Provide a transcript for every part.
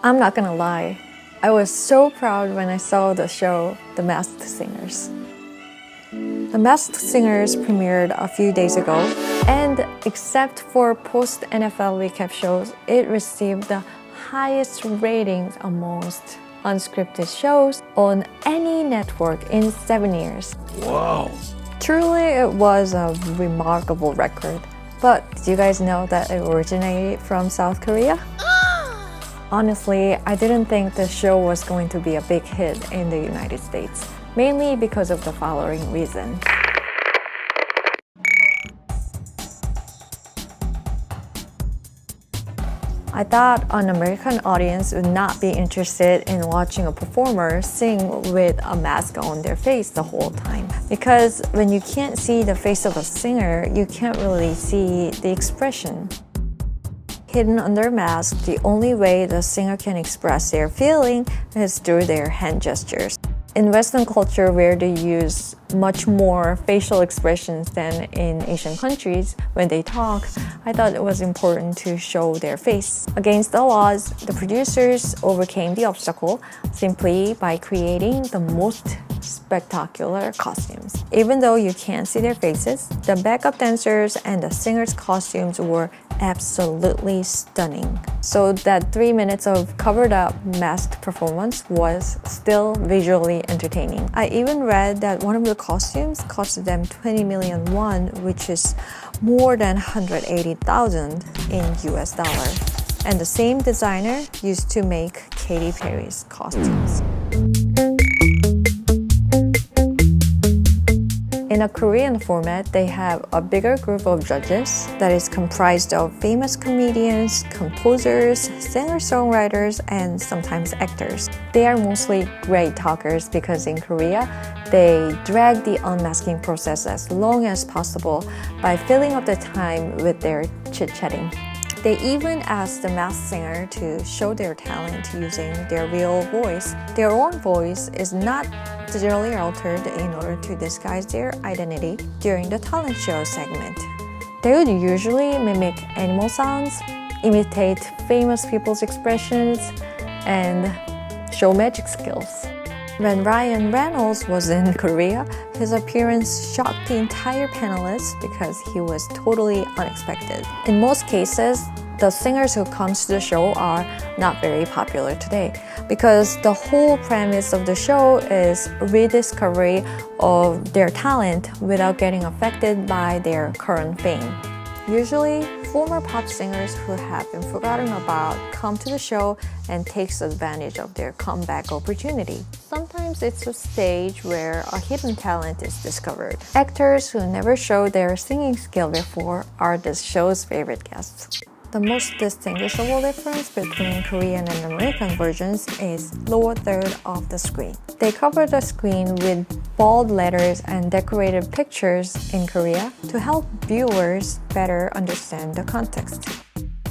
I'm not gonna lie, I was so proud when I saw the show The Masked Singers. The Masked Singers premiered a few days ago, and except for post-NFL recap shows, it received the highest ratings amongst unscripted shows on any network in 7 years. Wow! Truly, it was a remarkable record. But did you guys know that it originated from South Korea? Honestly, I didn't think the show was going to be a big hit in the United States, mainly because of the following reason. I thought an American audience would not be interested in watching a performer sing with a mask on their face the whole time. Because when you can't see the face of a singer, you can't really see the expression. Hidden under mask, the only way the singer can express their feeling is through their hand gestures. In Western culture, where they use much more facial expressions than in Asian countries when they talk, I thought it was important to show their face. Against the odds, the producers overcame the obstacle simply by creating the most spectacular costumes. Even though you can't see their faces, the backup dancers and the singers' costumes were absolutely stunning. So that 3 minutes of covered up masked performance was still visually entertaining. I even read that one of the costumes cost them 20 million won, which is more than 180,000 in US dollar. And the same designer used to make Katy Perry's costumes. In a Korean format, they have a bigger group of judges that is comprised of famous comedians, composers, singer-songwriters, and sometimes actors. They are mostly great talkers because in Korea, they drag the unmasking process as long as possible by filling up the time with their chit-chatting. They even asked the masked singer to show their talent using their real voice. Their own voice is not digitally altered in order to disguise their identity during the talent show segment. They would usually mimic animal sounds, imitate famous people's expressions, and show magic skills. When Ryan Reynolds was in Korea, his appearance shocked the entire panelists because he was totally unexpected. In most cases, the singers who come to the show are not very popular today because the whole premise of the show is rediscovery of their talent without getting affected by their current fame. Usually, former pop singers who have been forgotten about come to the show and takes advantage of their comeback opportunity. Sometimes it's a stage where a hidden talent is discovered. Actors who never showed their singing skill before are the show's favorite guests. The most distinguishable difference between Korean and American versions is lower third of the screen. They cover the screen with bold letters and decorated pictures in Korea to help viewers better understand the context.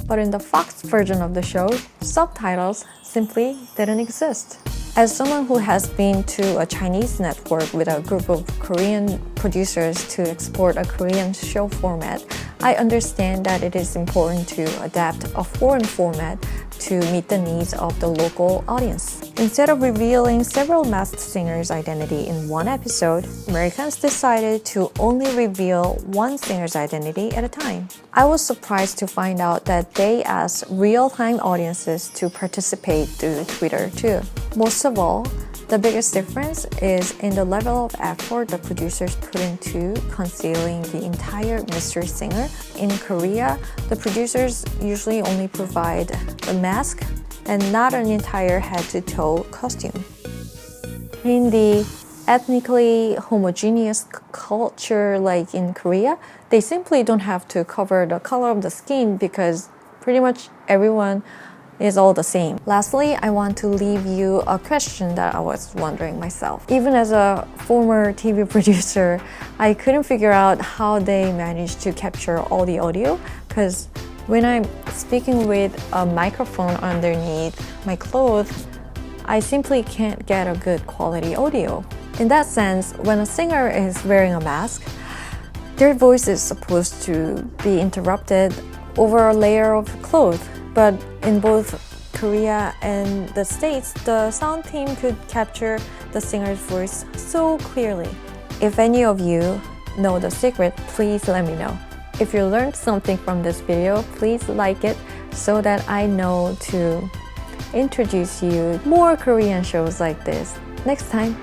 But in the Fox version of the show, subtitles simply didn't exist. As someone who has been to a Chinese network with a group of Korean producers to export a Korean show format, I understand that it is important to adapt a foreign format to meet the needs of the local audience. Instead of revealing several masked singers' identity in one episode, Americans decided to only reveal one singer's identity at a time. I was surprised to find out that they asked real-time audiences to participate through Twitter too. Most of all, the biggest difference is in the level of effort the producers put into concealing the entire mystery singer. In Korea, the producers usually only provide the mask and not an entire head-to-toe costume. In the ethnically homogeneous culture like in Korea, they simply don't have to cover the color of the skin because pretty much everyone is all the same. Lastly, I want to leave you a question that I was wondering myself. Even as a former TV producer, I couldn't figure out how they managed to capture all the audio because when I'm speaking with a microphone underneath my clothes, I simply can't get a good quality audio. In that sense, when a singer is wearing a mask, their voice is supposed to be interrupted over a layer of cloth. But in both Korea and the States, the sound team could capture the singer's voice so clearly. If any of you know the secret, please let me know. If you learned something from this video, please like it so that I know to introduce you more Korean shows like this next time.